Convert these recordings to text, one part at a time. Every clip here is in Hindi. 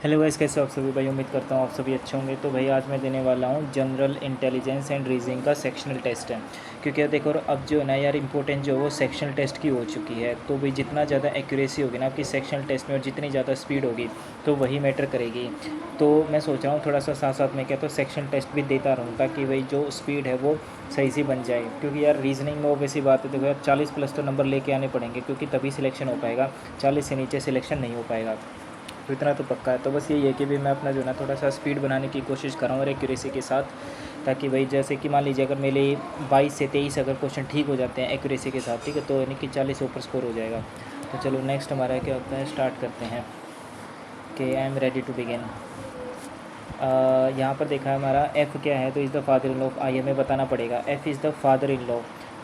हेलो गाइस, कैसे हो आप सभी भाई। उम्मीद करता हूँ आप सभी अच्छे होंगे। तो भाई आज मैं देने वाला हूँ जनरल इंटेलिजेंस एंड रीजनिंग का सेक्शनल टेस्ट है। क्योंकि देखो अब जो है ना यार, इंपॉर्टेंट जो है वो सेक्शनल टेस्ट की हो चुकी है। तो भाई जितना ज़्यादा एक्यूरेसी होगी ना आपकी सेक्शनल टेस्ट में और जितनी ज़्यादा स्पीड होगी तो वही मैटर करेगी। तो मैं सोच रहा हूँ थोड़ा सा साथ साथ में क्या तो सेक्शनल टेस्ट भी देता रहूँ, ताकि भाई जो स्पीड है वो सही सी बन जाए। क्योंकि यार रीजनिंग में वैसी बात है, देखो यार 40 प्लस तो नंबर लेके आने पड़ेंगे, क्योंकि तभी सिलेक्शन हो पाएगा। 40 से नीचे सिलेक्शन नहीं हो पाएगा। तो इतना तो पक्का है। तो बस यही है कि भी मैं अपना जो है ना थोड़ा सा स्पीड बनाने की कोशिश कर रहा हूँ और एक्यूरेसी के साथ, ताकि भाई जैसे कि मान लीजिए अगर मेरे 22 से 23 अगर क्वेश्चन ठीक हो जाते हैं एक्यूरेसी के साथ, ठीक है, तो यानी कि 40 ऊपर स्कोर हो जाएगा। तो चलो नेक्स्ट हमारा क्या होता है, स्टार्ट करते हैं कि I am ready to begin. यहाँ पर देखा है हमारा एफ़ क्या है, तो is the father in law of I हमें बताना पड़ेगा। F is the father in law,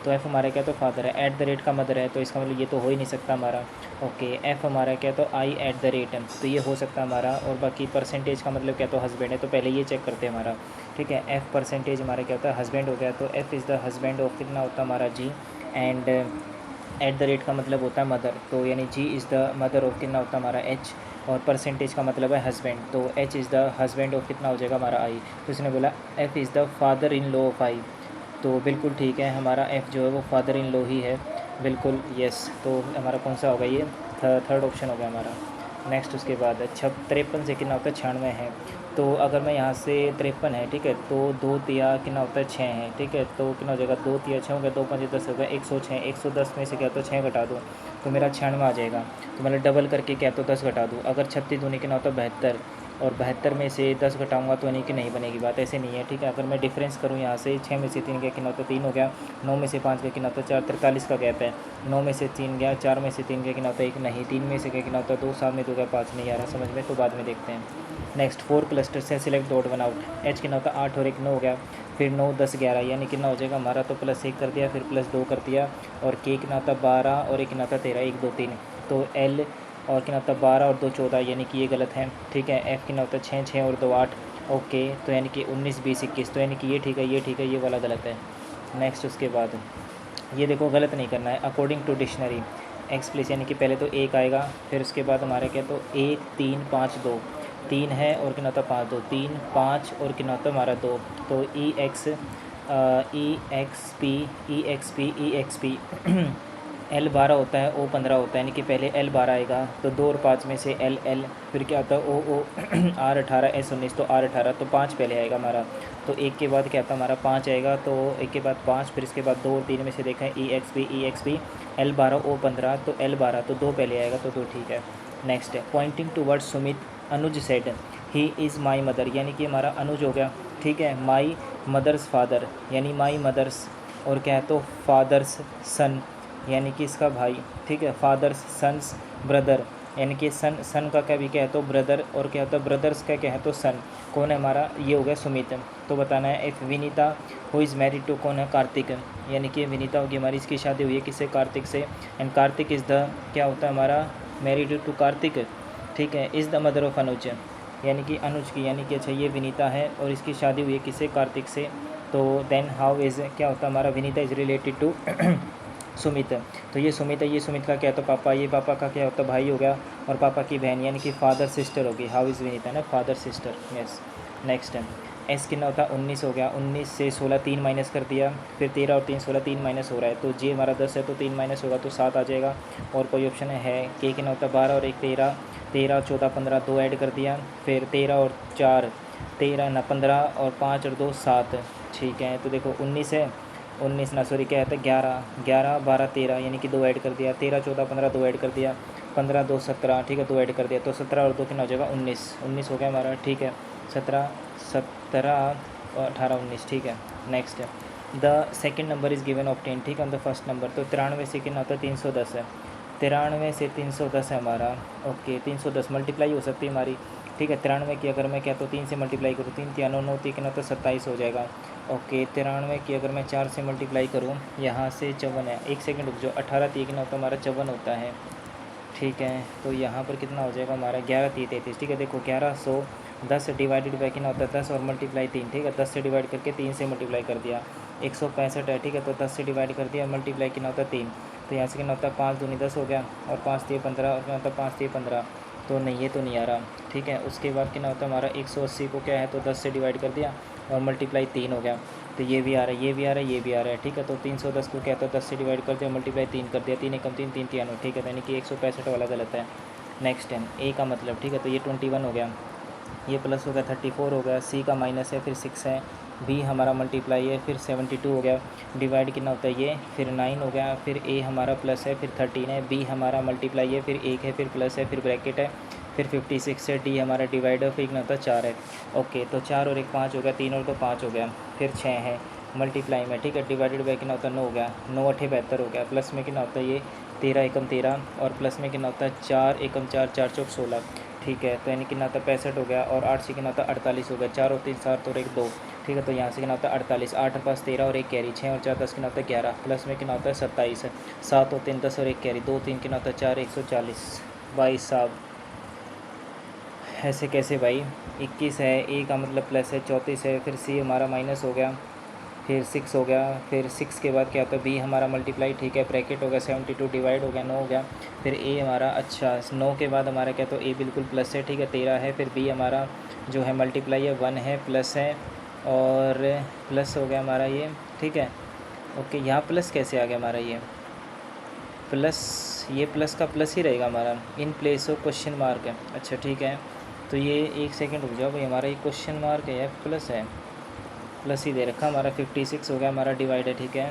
तो एफ़ हमारा क्या तो फादर है। एट द रेट का मदर है, तो इसका मतलब ये तो हो ही नहीं सकता हमारा। ओके, एफ़ हमारा क्या तो आई एट द रेट, तो ये हो सकता है हमारा। और बाकी परसेंटेज का मतलब क्या तो हस्बैंड है, तो पहले ये चेक करते हैं हमारा। ठीक है, एफ़ परसेंटेज हमारा क्या होता है, हस्बैंड हो गया। तो F is the husband of कितना होता है हमारा जी। एंड एट द रेट का मतलब होता है मदर, तो यानी जी इज़ द मदर ऑफ कितना होता है हमारा एच। और परसेंटेज का मतलब है हस्बैंड, तो H is the husband of कितना हो जाएगा हमारा आई। तो इसने बोला F is the father in law of I, तो बिल्कुल ठीक है, हमारा एफ़ जो है वो फादर इन लॉ ही है। बिल्कुल यस। तो हमारा कौन सा होगा ये, थर्ड ऑप्शन हो गया हमारा। नेक्स्ट उसके बाद 53 से कितना होता है 96 है। तो अगर मैं यहाँ से 53 है, ठीक है, तो दो तिया कितना होता है 6 है, ठीक है, तो कितना हो जाएगा, दो तिया 6 हो गया, 2 5 10 हो गया 106। 110 में से क्या तो 6 घटा दूँ तो मेरा 96 आ जाएगा। तो मतलब डबल करके क्या तो 10 घटा दूँ। अगर 36 दूनी कितना होता है 72, और 72 में से 10 घटाऊंगा तो यानी कि नहीं बनेगी बात, ऐसे नहीं है। ठीक है, अगर मैं डिफरेंस करूँ यहाँ से 6 में से 3 गया कितना होता है 3 हो गया। 9 में से 5 गया कितना होता है 4, 43 का गैप है। 9 में से 3 गया, 4 में से 3 गया कितना होता है 1, नहीं। 3 में से गया कितना होता है 2, 7 में 2 गया 5, नहीं आ रहा समझ में, तो बाद में देखते हैं। नेक्स्ट 4 क्लस्टर से select dot one out. H कितना होता है 8 और 1 9 हो गया। फिर 9 10 11 यानी कितना हो जाएगा हमारा, तो +1 कर दिया, फिर +2 कर दिया। और के कितना होता है 12 और 1 कितना होता है 13, 1 2 3। तो एल और कितना होता है 12 और 2 14, यानी कि ये गलत है। ठीक है, एफ़ कितना होता है 6 6 और 2 8। ओके, तो यानी कि 19 20 21, तो यानी कि ये ठीक है, ये ठीक है, ये वाला गलत है। नेक्स्ट उसके बाद ये देखो गलत नहीं करना है। According to dictionary ex place, यानी कि पहले तो 1 आएगा, फिर उसके बाद हमारे क्या तो 1 3 5 2, 3 है और कितना होता है 5 2 3 5 और कितना होता है हमारा 2। तो ई एक्स ई एक्स पी एल 12 होता है, ओ 15 होता है, यानी कि पहले एल 12 आएगा, तो 2 और 5 में से एल एल, फिर क्या होता है ओ आर 18 एस 19, तो आर 18, तो 5 पहले आएगा हमारा। तो 1 के बाद क्या आता है हमारा 5 आएगा, तो 1 के बाद 5, फिर इसके बाद 2 और 3 में से देखें ई एक्स पी एल 12 ओ 15, तो एल 12, तो 2 पहले आएगा, तो 2 ठीक है। नेक्स्ट है pointing towards Sumit, Anuj said he is my mother, यानी कि हमारा अनुज हो गया। ठीक है, माई मदर्स फादर, यानी माई मदर्स, और क्या है तो फादर्स सन, यानी कि इसका भाई। ठीक है, फादर्स सन्स ब्रदर, यानी कि सन सन का क्या भी क्या है तो ब्रदर, और क्या होता है ब्रदर्स का क्या है तो सन। कौन है हमारा, ये हो गया सुमित। तो बताना है if Vinita who is married to, कौन है कार्तिक, यानी कि विनीता होगी हमारी, इसकी शादी हुई है किससे, कार्तिक से। एंड कार्तिक इज़ द क्या होता है हमारा, मैरिड टू कार्तिक। ठीक है, इज़ द मदर ऑफ अनुज, यानी कि अनुज की, यानी कि अच्छा ये विनीता है और इसकी शादी हुई है किससे, कार्तिक से। तो देन हाउ इज़ क्या होता है हमारा, Vinita is related to Sumit. तो ये सुमित है, ये सुमित का क्या होता है पापा, ये पापा का क्या होता है भाई हो गया, और पापा की बहन, यानी कि फादर सिस्टर होगी। हाउ इज़ विनीता ना, फादर सिस्टर, यस। नेक्स्ट है एस कितना होता है 19 हो गया। 19 से 16 3 माइनस कर दिया, फिर 13 और 3 16, 3 माइनस हो रहा है, तो जे हमारा 10 है, तो 3 माइनस होगा तो 7 आ जाएगा। और कोई ऑप्शन है के कितना होता है 12 और 1 13, 13 14 15, 2 ऐड कर दिया, फिर 13 और 4 13 ना 15, और 5 और 2 7। ठीक है, तो देखो 19 है, 19 ना सॉरी क्या है 11 11 12 13, यानी कि 2 ऐड कर दिया, 13 14 15 2 ऐड कर दिया, 15 2 17, ठीक है 2 ऐड कर दिया, तो 17 और 2 कितना हो जाएगा 19, 19 हो गया हमारा। ठीक है, 17 18 19, ठीक है। नेक्स्ट है the second number is given of 10, ठीक है, ऑन द फर्स्ट नंबर, तो 93 से कितना होता है 310 है। 93 से 310 है हमारा। ओके, 310 मल्टीप्लाई हो सकती है हमारी। ठीक है, 93 की अगर मैं क्या तो 3 से मल्टीप्लाई करूँ, 3 3 9 9 कितना तो 27 हो जाएगा। ओके, 93 की अगर मैं 4 से मल्टीप्लाई करूँ, यहाँ से 54 है, 1 सेकंड रुक जाओ, 18 3 कितना होता है हमारा 54 होता है। ठीक है, तो यहाँ पर कितना हो जाएगा हमारा 11 3 33। ठीक है, देखो 1100 10 डिवाइडेड बाई कितना होता है 10 और मल्टीप्लाई 3। ठीक है, 10 से डिवाइड करके 3 से मल्टीप्लाई कर दिया, 165 है। ठीक है, तो 10 से डिवाइड कर दिया, मल्टीप्लाई कितना होता है 3, तो यहाँ से कितना होता है 5 दूनी 10 हो गया, और 5 3 15, और कितना होता है 5 3 15, तो नहीं, ये तो नहीं आ रहा, ठीक है। उसके बाद कितना होता है हमारा 180 को क्या है तो 10 से डिवाइड कर दिया और मल्टीप्लाई 3 हो गया, तो ये भी आ रहा है, ये भी आ रहा है, ये भी आ रहा है, ठीक है। तो 310 को क्या है तो 10 से डिवाइड कर दिया, मल्टीप्लाई 3 कर दिया, 3 एकम 3, 3 3, ठीक है। तो यानी कि 165 वाला गलत है। नेक्स्ट है ए का मतलब, ठीक है। तो ये 21 हो गया, ये प्लस हो गया 34 हो गया, सी का माइनस है फिर 6 है, बी हमारा मल्टीप्लाई है फिर 72 हो गया, डिवाइड कितना होता है ये फिर 9 हो गया, फिर ए हमारा प्लस है फिर 13 है, बी हमारा मल्टीप्लाई है फिर 1 है फिर प्लस है फिर ब्रैकेट है फिर 56 है, डी हमारा डिवाइड है फिर कितना होता है 4 है। ओके, तो 4 और 1 5 हो गया, 3 और 2 5 हो गया, फिर 6 है मल्टीप्लाई में, ठीक है। डिवाइडेड बाई कितना होता है 9 हो गया, 9 8 72 हो गया, प्लस में कितना होता है ये 13 एकम 13 और प्लस में कितना होता है 4 एकम 4 4 चौक 16, ठीक है। तो यानी कितना होता है 65 हो गया और 8 से कितना होता है 48 हो गया, 4 और 3 7 और 1 2, ठीक है। तो यहाँ से कितना होता है 48, 8 और 5 13 और 1 कैरी, 6 और 4 10 कितना होता है 11, प्लस में कितना होता है 27 है, 7 और 3 10 और 1 कैरी, 2 3 कितना होता है 4 140। भाई साहब ऐसे कैसे भाई, 21 है, ए का मतलब प्लस है, 34 है, फिर सी हमारा माइनस हो गया, फिर 6 हो गया, फिर 6 के बाद क्या होता है बी हमारा मल्टीप्लाई, ठीक है, ब्रैकेट हो गया 72 डिवाइड हो गया 9 हो गया, फिर ए हमारा अच्छा 9 के बाद हमारा क्या तो ए बिल्कुल प्लस है, ठीक है 13 है, फिर बी हमारा जो है मल्टीप्लाई है 1 है प्लस है और प्लस हो गया हमारा ये, ठीक है। ओके, यहाँ प्लस कैसे आ गया हमारा ये प्लस, ये प्लस का प्लस ही रहेगा हमारा, in place of question mark है, अच्छा ठीक है। तो ये एक सेकंड रुक जाओ भाई, हमारा ये क्वेश्चन मार्क है या प्लस है, प्लस ही दे रखा हमारा, 56 हो गया हमारा डिवाइड है, ठीक है।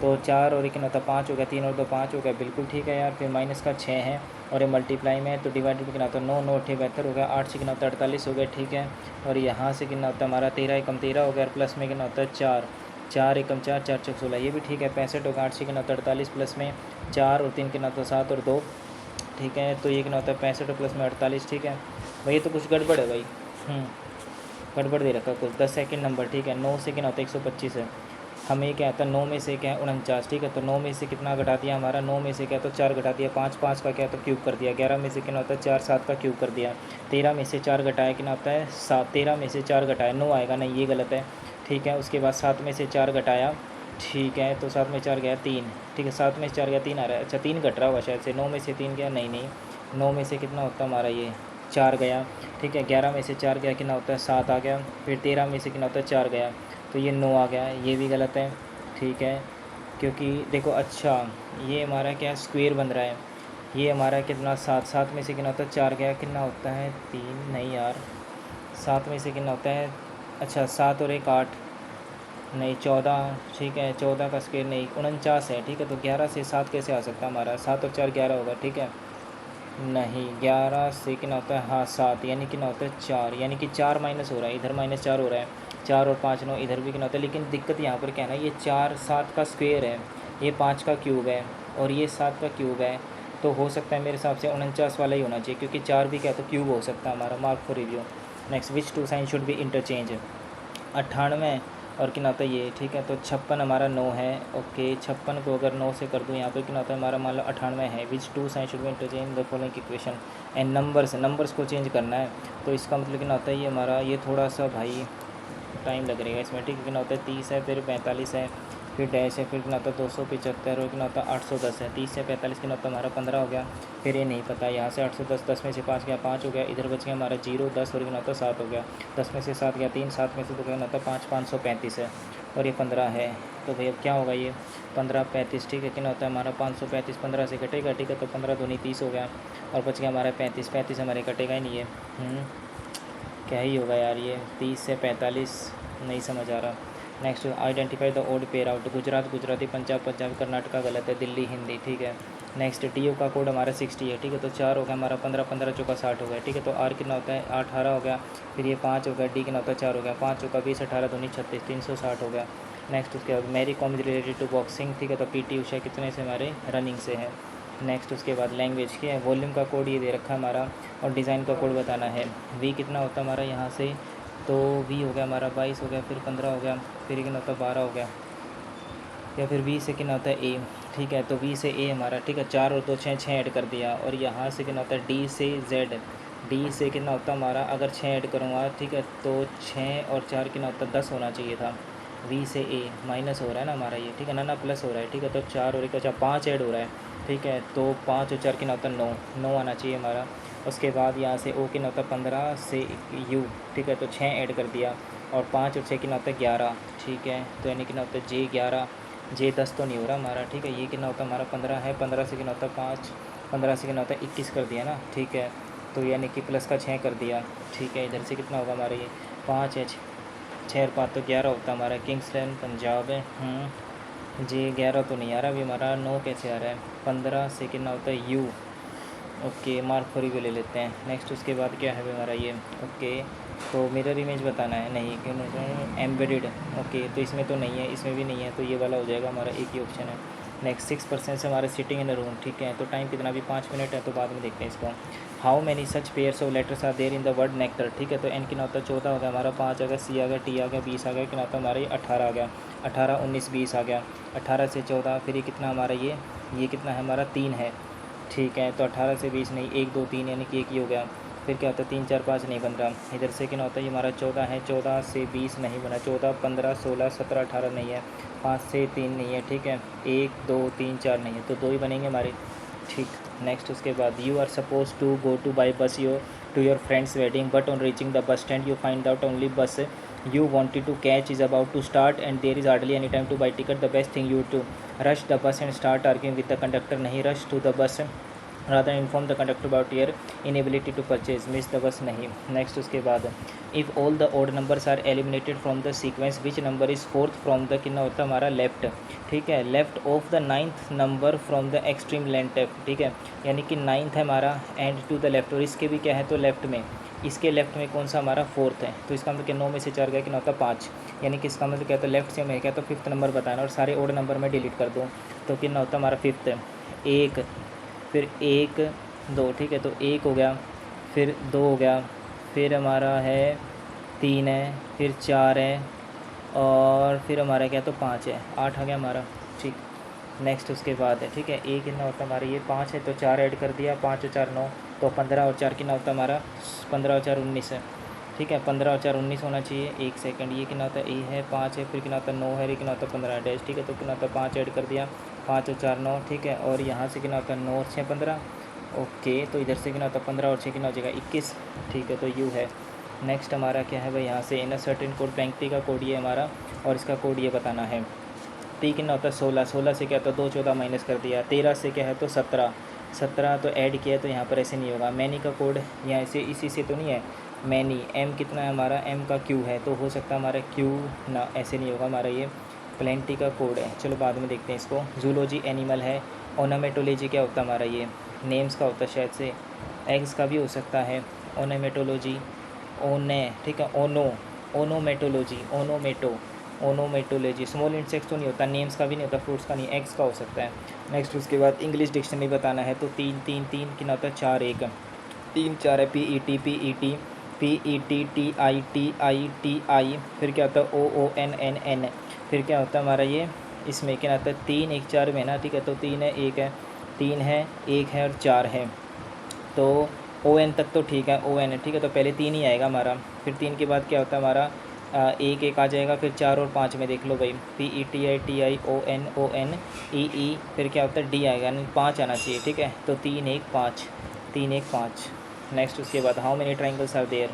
तो 4 और 1 कितना होता है 5 हो गया, 3 और 2 5 हो गया, बिल्कुल ठीक है यार। फिर माइनस का 6 है और ये मल्टीप्लाई में है तो डिवाइडेड कितना होता है 9 9 8 72 हो गया, 8 से कितना होता है 48 हो गया, ठीक है। और यहाँ से कितना होता है हमारा 13 एकम 13 हो गया और प्लस में कितना होता है 4 4 एकम 4 4 चौक 16, ये भी ठीक है 65 होगा, 8 से कितना होता है 48 प्लस में 4 और 3 कितना होता है 7 और 2, ठीक है। तो ये कितना होता है 65 और प्लस में 48, ठीक है भाई। ये तो कुछ गड़बड़ है भाई, गड़बड़ दे रखा कुछ। 10 सेकंड नंबर, ठीक है। 9 से कितना होता है 125 है, हमें क्या आता है 9 में से क्या है 49, ठीक है। तो 9 में से कितना घटा दिया हमारा, 9 में से क्या तो 4 घटा दिया, 5 5 का क्या तो क्यूब कर दिया, 11 में से कितना होता है 4 7 का क्यूब कर दिया, 13 में से 4 घटाया कितना होता है 7, 13 में से 4 घटाया 9 आएगा, नहीं ये गलत है, ठीक है। उसके बाद 7 में से 4 घटाया, ठीक है, तो 7 में 4 गया 3, ठीक है, 7 में से 4 गया 3 आ रहा है, अच्छा 3 घट रहा होगा शायद से, 9 में से 3 गया, नहीं नहीं 9 में से कितना होता है हमारा ये 4 गया, ठीक है। 11 में से 4 गया कितना होता है 7 आ गया, फिर 13 में से कितना होता है 4 गया, तो ये 9 आ गया, ये भी गलत है, ठीक है। क्योंकि देखो अच्छा ये हमारा क्या स्क्वायर बन रहा है, ये हमारा कितना 7 7 में से कितना होता है 4 गया, कितना होता है 3, नहीं यार 7 में से कितना होता है, अच्छा 7 और 1 8, नहीं 14, ठीक है 14 का स्क्वायर नहीं 49 है, ठीक है। तो 11 से 7 कैसे आ सकता है हमारा, 7 और 4 11 होगा, ठीक है। नहीं 11 से कितना होता है हाँ 7, यानी कितना होता है 4, यानी कि 4 माइनस हो रहा है इधर, -4 हो रहा है, 4 और 5 9, इधर भी कितना होता है। लेकिन दिक्कत यहाँ पर क्या है ना, ये 4 7 का स्क्वायर है, ये 5 का क्यूब है और ये 7 का क्यूब है, तो हो सकता है मेरे हिसाब से 49 वाला ही होना चाहिए, क्योंकि 4 भी क्या तो क्यूब हो सकता है हमारा। Mark for review. Next, which two sign should be interchange, 98 और कितना होता है ये, ठीक है। तो 56 हमारा 9 है, ओके 56 को अगर 9 से कर दूँ यहाँ पे कितना होता है हमारा, मान लो 98 है। Which two sign should be interchange the following equation and numbers को चेंज करना है, तो इसका मतलब कितना होता है ये हमारा, ये थोड़ा सा भाई टाइम लग रहेगा इसमें, ठीक है। कितना होता है 30 है, फिर 45 है, फिर डैश है, फिर कितना होता है 275 और कितना होता है 810 है, 30 से 45 कितना होता है हमारा 15 हो गया, फिर ये नहीं पता, यहाँ से 810, 10 में से 5 गया 5 हो गया, इधर बच गया हमारा 0 10 और कितना होता है 7 हो गया, 10 में से 7 गया 3, 7 में से 2 कितना होता है 5 535 है और ये 15 है। तो भाई अब क्या होगा ये 15 35, ठीक है। कितना होता है हमारा 535, 15 से कटेगा, ठीक है। तो 15 दूनी 30 हो गया और बच गया हमारा 35, 35 हमारे कटेगा ही नहीं है, क्या ही होगा यार ये 30 से 45, नहीं समझ आ रहा। Next, identify the odd pair out, Gujarat Gujarati, Punjab Punjabi, Karnataka गलत है, दिल्ली हिंदी, ठीक है। नेक्स्ट, टीओ का कोड हमारा 60 है, ठीक है। तो 4 हो गया हमारा 15 15 चौका 60 हो गया, ठीक है। तो आर कितना होता है 18 हो गया, फिर ये 5 हो गया, डी कितना होता है 4 हो गया, 5 चौका 20, 18 दूनी 36, 360 हो गया। नेक्स्ट उसके बाद Mary Kom is related to boxing, ठीक है। तो पीटी उषा कितने से हमारे रनिंग से है। नेक्स्ट उसके बाद लैंग्वेज की है, वॉल्यूम का कोड ये दे रखा है हमारा और डिज़ाइन का कोड बताना है। वी कितना होता है हमारा यहाँ से, तो वी हो गया हमारा 22 हो गया, फिर 15 हो गया, फिर कितना होता है 12 हो गया, या फिर वी से कितना होता है ए, ठीक है। तो वी से ए हमारा, ठीक है। 4 और 2 6 6 ऐड कर दिया और यहाँ से कितना होता है डी से जेड, डी से कितना होता है हमारा, अगर 6 ऐड करूँगा, ठीक है। तो 6 और 4 कितना होता है 10 होना चाहिए था। वी से ए माइनस हो रहा है ना हमारा ये, ठीक है ना प्लस हो रहा है, ठीक है। तो 4 और 1 अच्छा 5 ऐड हो रहा है, ठीक है। तो 5 और 4 कितना होता है 9 9 आना चाहिए हमारा। उसके बाद यहाँ से ओ कितना होता है 15 से यू, ठीक है, तो 6 ऐड कर दिया और 5 और 6 कितना होता है 11, ठीक है, तो यानी कितना होता है जे 11, जे 10 तो नहीं हो रहा हमारा, ठीक है, ये कितना होता है हमारा 15 है, 15 से कितना होता है 5, 15 से कितना होता है 21 कर दिया ना, ठीक है, तो यानी कि प्लस का 6 कर दिया, ठीक है, इधर से कितना होगा हमारा ये 5 है, 6 और 5 तो 11 होता है हमारा, किंग्सलैंड पंजाब है, जे 11 तो नहीं आ रहा अभी हमारा, 9 कैसे आ रहा है, 15 से कितना होता है you, okay, mark for you ले लेते हैं। नेक्स्ट उसके बाद क्या है हमारा ये, ओके, तो मिरर इमेज बताना है, नहीं क्यों, एम्बेडेड, ओके, तो इसमें तो नहीं है, इसमें भी नहीं है, तो ये वाला हो जाएगा हमारा, एक ही ऑप्शन है। नेक्स्ट 6% से हमारा सिटिंग इन अ रूम, ठीक है, तो टाइम कितना अभी 5 मिनट है, तो बाद में देखते हैं इसको। How many such pairs of letters are there in the word nectar, ठीक है, तो एन कितना होता है 14 हो गया हमारा, 5 आ गया, सी आ गया, टी आ गया, 20 आ गया, कितना होता है हमारा ये 18 आ गया, 18 19 20 आ गया, 18 से 14, फिर ये कितना हमारा ये कितना है हमारा 3 है, ठीक है, तो 18 से 20 नहीं, 1 2 3 यानी कि एक ही हो गया, फिर क्या होता है 3 4 5 नहीं बन रहा, इधर से कितना होता है ये हमारा 14 है, 14 से 20 नहीं बना, 14 15 16 17 18 नहीं है, 5 से 3 नहीं है, ठीक है, 1 2 3 4 नहीं है, तो 2 ही बनेंगे हमारे, ठीक। नेक्स्ट उसके बाद you are suppose to go to by bus to your friend's wedding, but on reaching the bus stand you find out only bus you wanted to catch is about to start and there is hardly any time to buy ticket. The best thing you to rush the bus and start arguing with the conductor, नहीं rush to the bus, rather inform the conductor about your inability to purchase, miss the bus नहीं। next उसके बाद if all the odd numbers are eliminated from the sequence which number is fourth from the कितना होता है हमारा लेफ्ट, ठीक है, left of the 9th number from the extreme length, ठीक है, यानी कि 9th है हमारा एंड टू द लेफ्ट, और इसके भी क्या है तो लेफ्ट में, इसके लेफ्ट में कौन सा हमारा 4th है, तो इसका मतलब कि 9 में से 4 गया कि होता 5, यानी कि इसका मतलब क्या होता है लेफ्ट से मैं क्या तो 5th नंबर बताना और सारे ओड नंबर में डिलीट कर दूँ, तो कितना होता है हमारा 5th, 1 फिर 1 2, ठीक है, तो 1 हो गया, फिर 2 हो गया, फिर हमारा है 3 है, फिर 4 है, और फिर हमारा क्या तो 5 है, 8 आ गया हमारा, ठीक। नेक्स्ट उसके बाद है, ठीक है, ए कितना होता है हमारा ये 5 है, तो 4 ऐड कर दिया, 5 और 4 9, तो 15 और 4 कितना होता है हमारा 15 और 4 19 है, ठीक है, 15 और 4 19 होना चाहिए। एक सेकंड, ये कितना होता है ए है 5 है, फिर कितना होता है 9 है, ये कितना होता है 15 डैश, ठीक है, तो कितना होता है 5 ऐड कर दिया, 5 और 4 9, ठीक है, और यहाँ से कितना होता है 9 और 6 15, ओके, तो इधर से कितना होता है 15 और 6 कितना हो जाएगा 21, ठीक है, तो यू है। नेक्स्ट हमारा क्या है भाई, यहाँ से in certain code, bank P का कोड ये हमारा, और इसका कोड ये बताना है। पी कितना होता है 16, 16 से क्या होता है 2 14 माइनस कर दिया, 13 से क्या है तो 17, 17 तो ऐड किया, तो यहाँ पर ऐसे नहीं होगा। मैनी का कोड यहाँ से इसी से तो नहीं है, मैनी एम कितना है हमारा, एम का क्यू है, तो हो सकता है हमारा क्यू ना, ऐसे नहीं होगा हमारा, ये प्लेंटी का कोड है, चलो बाद में देखते हैं इसको। जूलॉजी एनिमल है, ओनामेटोलॉजी क्या होता है हमारा, ये नेम्स का होता है शायद से, एग्स का भी हो सकता है, ओनामेटोलॉजी ओने, ठीक है, ओनोमेटोलॉजी ओनोमेटोलॉजी, स्मॉल इंसेक्ट्स तो नहीं होता, नेम्स का भी नहीं होता, फ्रूट्स का नहीं, एग्स का हो सकता है। नेक्स्ट उसके बाद इंग्लिश डिक्शनरी बताना है, तो 3 3 3 कितना होता है 4 1, 3 4 है, P E T T I, फिर क्या होता है ओ एन एन एन, फिर क्या होता है हमारा ये, इसमें क्या होता है 3 1 4 में ना, ठीक है, तो 3 है 1 है, 3 है 1 है और 4 है, तो ओ एन तक तो ठीक है, ओ एन है, ठीक है, तो पहले 3 ही आएगा हमारा, फिर 3 के बाद क्या होता है हमारा 1 1 आ जाएगा, फिर 4 और 5 में देख लो भाई, P E T I O N E, फिर क्या होता है डी आएगा, यानी 5 आना चाहिए, ठीक है, तो 3 1 5, 3 1 5। नेक्स्ट उसके बाद how many triangles are there,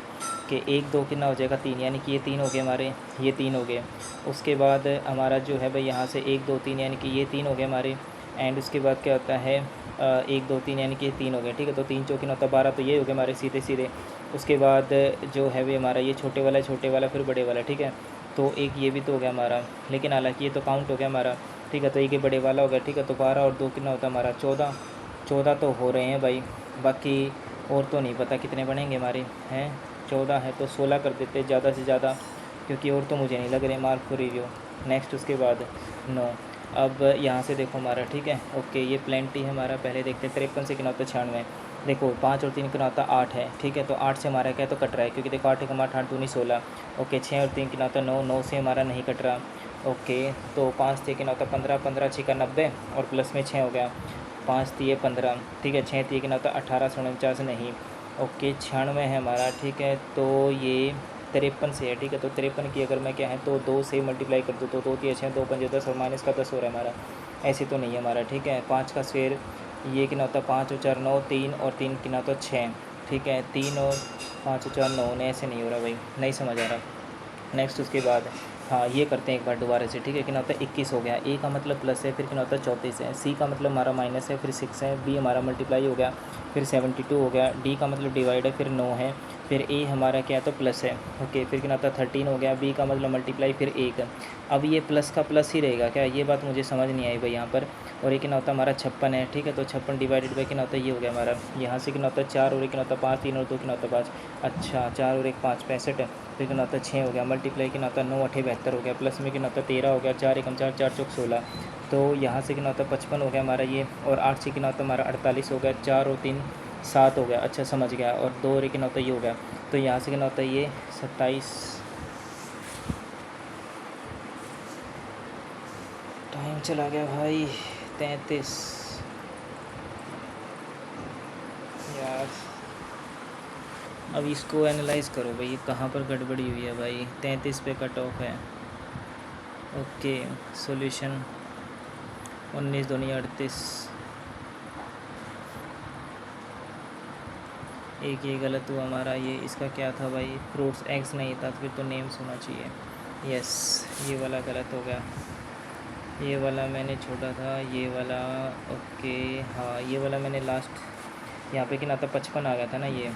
कि 1 2 कितना हो जाएगा 3, यानी कि ये 3 हो गए हमारे, ये 3 हो गए। उसके बाद हमारा जो है भाई यहाँ से 1 2 3, यानी कि ये 3 हो गए हमारे, एंड उसके बाद क्या होता है 1 2 3, यानी कि ये 3 हो गए, ठीक है, तो 3 चौकी होता है 12, तो ये हो गए हमारे सीधे सीधे। उसके बाद जो है वे हमारा ये छोटे वाला फिर बड़े वाला, ठीक है, तो एक ये भी तो हो गया हमारा, लेकिन हालांकि ये तो काउंट हो गया हमारा, ठीक है, तो एक ये बड़े वाला हो गया, ठीक है, तो 12 और 2 कितना होता है हमारा 14, 14 तो हो रहे हैं भाई, बाकी और तो नहीं पता कितने बनेंगे हमारे हैं, 14 है तो 16 कर देते ज़्यादा से ज़्यादा, क्योंकि और तो मुझे नहीं लग रहे मार्क फॉर रिव्यू। नेक्स्ट उसके बाद 9, अब यहाँ से देखो हमारा, ठीक है, ओके, ये प्लेंटी है हमारा, पहले देखते हैं 53 से कितना होता है 96, देखो 5 और 3 कितना होता है 8 है, ठीक है, तो 8 से हमारा क्या तो कट रहा है, क्योंकि देखो 8 एक हमारा 8 दूनी 16, ओके, 6 और 3 कितना होता है 9, 9 से हमारा नहीं कट रहा, ओके, तो 5 से कितना होता है 15, 15 6 का 90 और प्लस में 6 हो गया, 5 3 15, ठीक है, 6 3 कितना होता है 18 49 नहीं, ओके, 96 है हमारा, ठीक है, तो ये 53 से है, ठीक है, तो 53 की अगर मैं क्या है तो 2 से मल्टीप्लाई कर दूँ तो 2 3 6 2 5 10 और माइनस का 10 हो रहा है हमारा, ऐसे तो नहीं है हमारा, ठीक है। 5 का स्क्वायर ये कितना होता है 5 और 4 9, 3 और 3 कितना होता है 6, ठीक है, 3 और 5 और 4 9, ऐसे नहीं हो रहा भाई, नहीं समझ आ रहा। नेक्स्ट उसके बाद हाँ ये करते हैं एक बार दोबारा से, ठीक है। कितना होता है 21 हो गया, ए का मतलब प्लस है, फिर कितना होता है 34 है, सी का मतलब हमारा माइनस है, फिर 6 है, बी हमारा मल्टीप्लाई हो गया, फिर 72 हो गया, डी का मतलब डिवाइड है, फिर 9 है, फिर ए हमारा क्या है तो प्लस है, ओके। फिर कितना होता है 13 हो गया, बी का मतलब मल्टीप्लाई, फिर 1। अब ये प्लस का प्लस ही रहेगा क्या, ये बात मुझे समझ नहीं आई भाई यहाँ पर। और ये कितना होता है हमारा 56 है, ठीक है। तो 56 डिवाइडेड बाई कितना होता है, ये हो गया हमारा। यहाँ से कितना होता है 4 और एक कितना होता है 5, 3 और 2 कितना होता है 5, अच्छा 4 और 1 5 65 है। फिर कितना होता है 6 हो गया, मल्टीप्लाई कितना होता है 9 8 72 हो गया, प्लस में कितना होता है 13 हो गया, 4 एकम 4 4 चौक 16। तो यहाँ से कितना होता है 55 हो गया हमारा ये, और 8 से कितना होता है हमारा 48 हो गया, 4 और 3 7 हो गया, अच्छा समझ गया। और 2 और एक कितना होता है ये हो गया, तो यहाँ से कितना होता है ये 27। टाइम चला गया भाई, 33 यार। अब इसको एनालाइज़ करो भाई, ये कहाँ पर गड़बड़ी हुई है भाई। 33 पे कट ऑफ है, ओके। सॉल्यूशन 19 दूनी 38, एक ये गलत हुआ हमारा। ये इसका क्या था भाई, फ्रूट्स एग्स नहीं था, फिर तो नेम्स होना चाहिए। यस, ये वाला गलत हो गया, ये वाला मैंने छोड़ा था, ये वाला ओके। हाँ ये वाला मैंने लास्ट यहाँ पे कितना था 55 आ गया था ना ये,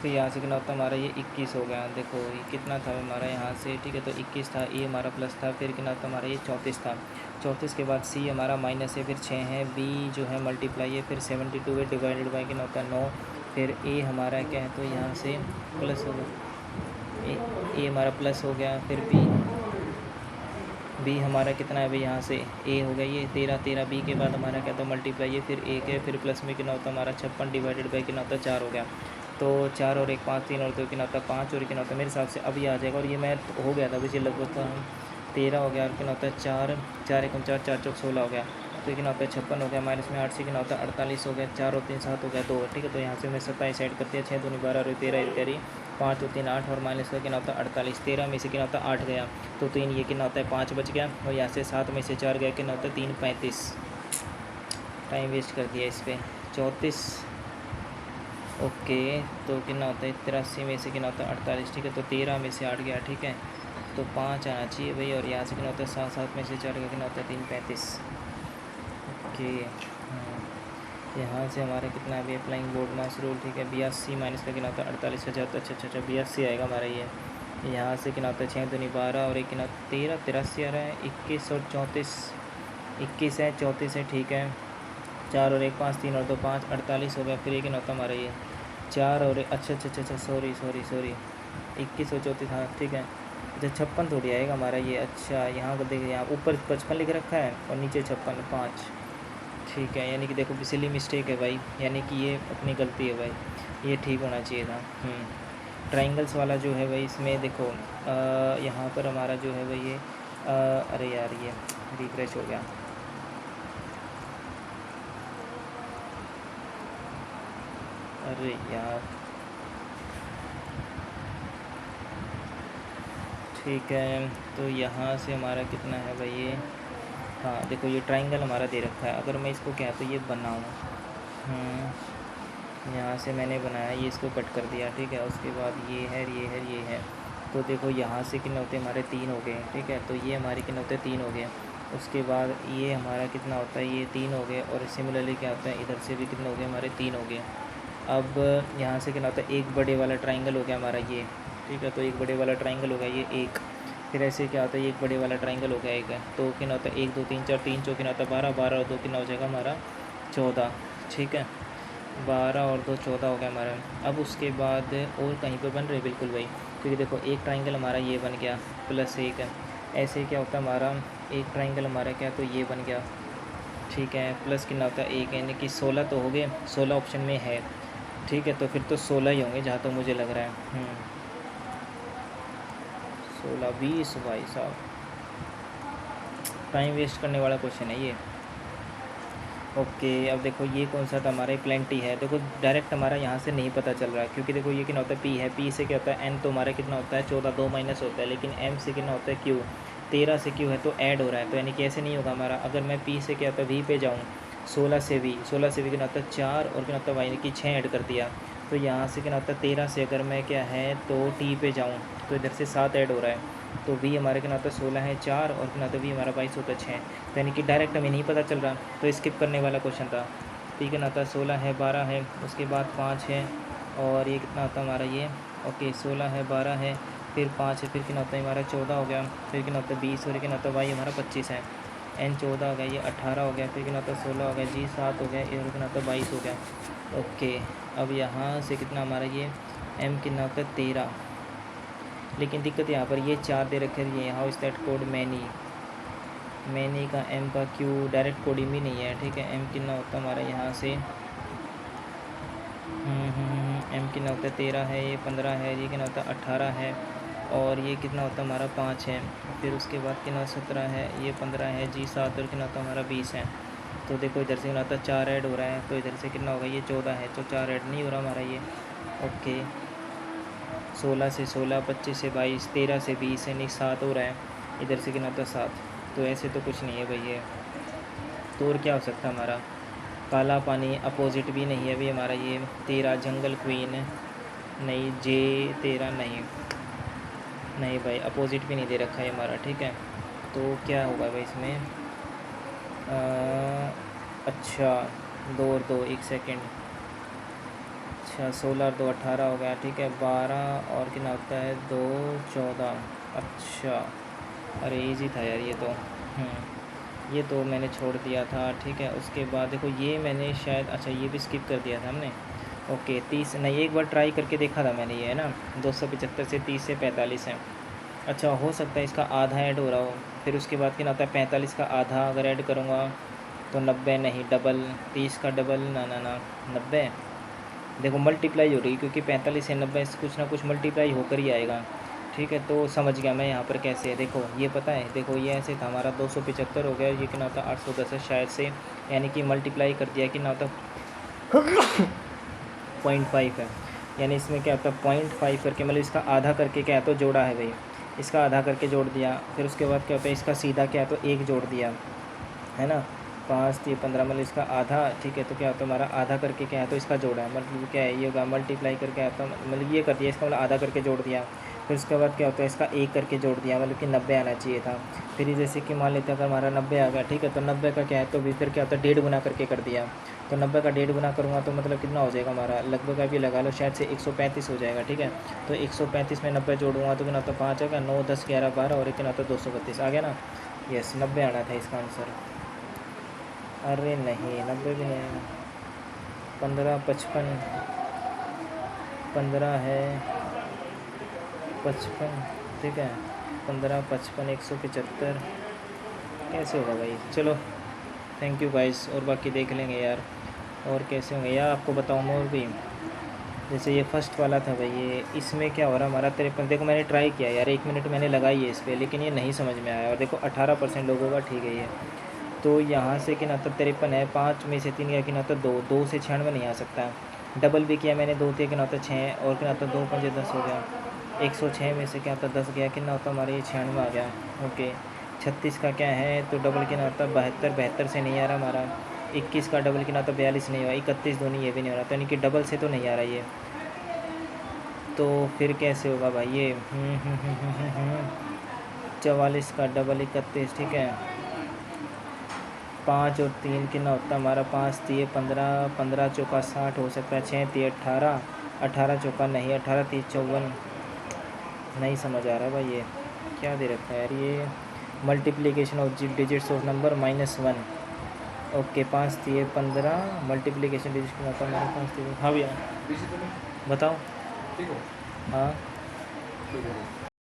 तो यहाँ से कितना होता हमारा ये 21 हो गया। देखो ये कितना था हमारा यहाँ से, ठीक है। तो 21 था, ए हमारा प्लस था, फिर कितना होता हमारा ये 34 था। 34 के बाद सी हमारा माइनस है, फिर 6 है, बी जो है मल्टीप्लाई है, फिर 72 है, डिवाइडेड बाई कितना होता है 9, फिर ए हमारा क्या है तो यहाँ से प्लस हो गया, ए हमारा प्लस हो गया, फिर बी हमारा कितना है भाई, यहाँ से ए हो गया ये 13 13, बी के बाद हमारा क्या था मल्टीप्लाई है, फिर एक है, फिर प्लस में कितना होता है हमारा 56 डिवाइडेड बाई कितना होता है 4 हो गया। तो 4 और 1 5 3 और 2 कितना होता है 5 और कितना होता है मेरे हिसाब से अभी आ जाएगा। और ये मैं हो गया था वैसे लगभग 13 हो गया, और कितना होता है 4 4 एकम 4 4 चौक 16 हो गया। तो कितना होता है 56 हो गया, माइनस में 8 से कितना होता है 48 हो गया, 4 और 3 7 हो गया 2, ठीक है। तो यहाँ से मैं 27 ऐड करते हैं, 6 दूनी 12 और 13 करी 5 और 3 8, और माइनस का कितना होता है 48, 13 में से कितना होता है 8 गया, तो 3 ये कितना होता है 5 बच गया, और यहाँ से 7 में से 4 गया, कितना होता है 3 35। टाइम वेस्ट कर दिया इस पर 34, ओके। तो कितना होता है 83 में से कितना होता है 48, ठीक है। तो 13 में से 8 गया, ठीक है। तो 5 आना चाहिए भाई, और यहाँ से कितना होता है 7 7 में से 4 का कितना होता है 3 35, ओके। यहाँ से हमारा कितना है अप्लाइंग बोर्ड मास रूल, ठीक है। 82 माइनस का कितना होता है 48 का जाता है, अच्छा 82 आएगा हमारा ये। यहाँ से कितना होता है 6 दूनी 12 और एक कितना 13 83 आ रहा है, 21 और 34 21 है 34 है, ठीक है। 4 और 1 5 3 और 2 5 48 हो गया, फिर एक होता हमारा ये 4 और अच्छा सॉरी 21 और 34, हाँ ठीक है। अच्छा 56 थोड़ी आएगा हमारा ये, अच्छा यहाँ को देखिए, यहाँ ऊपर 55 लिख रखा है और नीचे 56 5, ठीक है। यानी कि देखो पिछली मिस्टेक है भाई, यानी कि ये अपनी गलती है भाई, ये ठीक होना चाहिए था। ट्राइंगल्स वाला जो है भाई इसमें देखो यहाँ पर हमारा जो है भाई ये अरे यार ये रिफ्रेश हो गया, अरे यार ठीक है। तो यहाँ से हमारा कितना है भाई ये, हाँ देखो ये ट्राइंगल हमारा दे रखा है, अगर मैं इसको क्या तो ये बनाऊँ, यहाँ से मैंने बनाया, ये इसको कट कर दिया, ठीक है। उसके बाद ये है, तो देखो यहाँ से कितने होते हैं हमारे 3 हो गए, ठीक है। तो ये हमारे कितने होते हैं 3 हो गए। उसके बाद ये हमारा कितना होता है ये 3 हो गए, और सिमिलरली क्या होता है इधर से भी कितने हो गए हमारे 3 हो गए। अब यहाँ से कितना होता है एक बड़े वाला ट्राइंगल हो गया हमारा ये, ठीक है। तो एक बड़े वाला ट्राइंगल हो गया ये एक, फिर ऐसे क्या होता है एक बड़े वाला ट्राइंगल हो गया एक है, तो कितना होता है 1 2 3 4 3 चौ कितना होता है 12 12 और 2 कितना हो जाएगा हमारा 14, ठीक है। 12 और 2 14 हो गया हमारा। अब उसके बाद और कहीं पर बन रहे बिल्कुल भाई, क्योंकि देखो एक ट्राइंगल हमारा ये बन गया प्लस एक है, ऐसे क्या होता है हमारा एक ट्राइंगल हमारा क्या तो ये बन गया, ठीक है। प्लस कितना होता है एक, यानी कि 16 तो हो गए, 16 ऑप्शन में है, ठीक है। तो फिर तो 16 ही होंगे जहाँ तो मुझे लग रहा है। 16 20 भाई साहब, टाइम वेस्ट करने वाला क्वेश्चन है ये, ओके। अब देखो ये कौन सा था हमारा प्लेंटी है, देखो डायरेक्ट हमारा यहाँ से नहीं पता चल रहा, क्योंकि देखो ये कितना होता है पी है, पी से क्या होता है एन, तो हमारा कितना होता है 14 2 माइनस होता है, लेकिन एम से कितना होता है क्यू, 13 से क्यू है तो ऐड हो रहा है, तो यानी कि ऐसे नहीं होगा हमारा। अगर मैं पी से क्या होता है वी पे जाऊँ 16 से भी कितना होता है 4 और कितना होता है वाई की 6 ऐड कर दिया। तो यहाँ से कितना होता है 13 से अगर मैं क्या है तो टी पे जाऊँ तो इधर से 7 ऐड हो रहा है। तो वी हमारे कितना होता है 16 है 4 और कितना होता है वी हमारा 22 होता है 6। तो यानी कि डायरेक्ट हमें नहीं पता चल रहा, तो स्किप करने वाला क्वेश्चन था। ठीक है ना, होता है 16 है 12 है, उसके बाद 5 है और ये कितना होता है हमारा ये ओके 16 है 12 है फिर 5 है, फिर कितना होता है हमारा 14 हो गया, फिर कितना होता है 20 और कितना होता है वाई हमारा 25 है, एन 14 हो गया, ये 18 हो गया, फिर कितना होता है 16 हो गया, जी 7 हो गया, ये कितना होता है 22 हो गया। ओके अब यहाँ से कितना हमारा ये एम कितना होता है 13। लेकिन दिक्कत यहाँ पर ये 4 दे रखे हैं, how is that code many का एम का क्यू डायरेक्ट कोडिंग भी नहीं है। ठीक है, एम कितना होता है हमारा यहाँ से एम कितना होता है 13 है, ये 15 है, ये कितना होता है 18 है और ये कितना होता है हमारा 5 है, फिर उसके बाद कितना 17 है, ये 15 है, जी 7 और कितना होता है हमारा 20 है। तो देखो इधर से कितना होता है 4 ऐड हो रहा है, तो इधर से कितना होगा ये 14 है, तो 4 ऐड नहीं हो रहा हमारा ये। ओके 16 से 16, 25 से 22, 13 से 20 यानी 7 हो रहा है, इधर से कितना होता है 7। तो ऐसे तो कुछ नहीं है भाई ये, तो और क्या हो सकता है हमारा काला पानी अपोजिट भी नहीं है अभी हमारा ये 13 जंगल क्वीन नहीं, जे 13 नहीं भाई अपोजिट भी नहीं दे रखा है हमारा। ठीक है, तो क्या होगा भाई इसमें अच्छा 2 और 2 1 सेकेंड, अच्छा 16 और 2 18 हो गया। ठीक है 12 और कितना होता है 2 14। अच्छा अरे इजी था यार ये तो, ये तो मैंने छोड़ दिया था। ठीक है उसके बाद देखो ये मैंने शायद अच्छा ये भी स्किप कर दिया था हमने। ओके 30 नहीं, एक बार ट्राई करके देखा था मैंने ये है ना 275 से 30 से 45 है। अच्छा हो सकता है इसका आधा ऐड हो रहा हो, फिर उसके बाद क्या होता है 45 का आधा अगर ऐड करूँगा तो 90 नहीं डबल, 30 का डबल ना 90। देखो मल्टीप्लाई हो रही क्योंकि 45 से 90 कुछ ना कुछ मल्टीप्लाई होकर ही आएगा। ठीक है तो समझ गया मैं यहाँ पर कैसे है, देखो ये पता है, देखो ये ऐसे था हमारा 275 हो गया, ये कितना होता 810 है शायद से, यानी कि मल्टीप्लाई कर दिया कितना होता 0.5 है, यानी इसमें क्या होता है 0.5 करके मतलब इसका आधा करके क्या है तो जोड़ा है भाई, इसका आधा करके जोड़ दिया, फिर उसके बाद क्या होता है इसका सीधा क्या है तो 1 जोड़ दिया है ना, 5 3 15 मतलब इसका आधा। ठीक है तो क्या होता है हमारा आधा करके क्या है तो इसका जोड़ा है, मतलब क्या है ये होगा मल्टीप्लाई करके आता मतलब ये कर दिया इसका मतलब आधा करके जोड़ दिया, फिर उसके बाद क्या होता है इसका 1 करके जोड़ दिया, मतलब कि 90 आना चाहिए था। फिर जैसे कि मान लेते हैं अगर हमारा 90 आ गया, ठीक है तो 90 का क्या है तो फिर क्या होता है 1.5 गुना करके कर दिया, तो 90 का 1.5 गुना करूँगा तो मतलब कितना हो जाएगा हमारा, लगभग अभी लगा लो शायद से 135 हो जाएगा। ठीक है तो 135 में 90 जोड़ूंगा तो कितना होता 5 आएगा, 9 10 11 12 और कितना होता 232 आ गया ना। यस 90 आना था इसका आंसर। अरे नहीं 90 भी नहीं आएगा, 15 55 15 है 55। ठीक है 15 55 175 कैसे होगा भाई, चलो थैंक यू गाइस, और बाकी देख लेंगे यार और कैसे होंगे यार आपको बताऊँ और भी। जैसे ये फर्स्ट वाला था भाई, ये इसमें क्या हो रहा हमारा 53, देखो मैंने ट्राई किया यार 1 मिनट मैंने लगाई है इस पर, लेकिन ये नहीं समझ में आया, और देखो 18% लोगों का ठीक है ये। तो यहाँ से कि ना तो 53 है, 5 में से 3 गया कि ना तो 2 से 96 नहीं आ सकता, डबल भी किया मैंने 2 थे कि ना तो 6 और कि ना तो 2 5 10 हो गया, 106 में से क्या होता 10 गया कितना होता हमारे ये 96 आ गया। ओके 36 का क्या है तो डबल कितना होता 72, 72 से नहीं आ रहा हमारा, 21 का डबल कितना होता 42 नहीं हुआ, 31 2 नहीं ये भी नहीं हो रहा, तो यानी कि डबल से तो नहीं आ रहा ये, तो फिर कैसे होगा भाई ये 44 का डबल 31। ठीक है 5 और 3 कितना होता हमारा 5 3 15, 15 चौका 60 हो सकता है, 6 3 18, 18 चौका नहीं, 18 3 54 नहीं समझ आ रहा भाई ये क्या दे रखा है यार ये, multiplication of digits of number -1। Okay 5 3 15 multiplication digit का मतलब हमारा 5 3। हाँ भैया बताओ। हाँ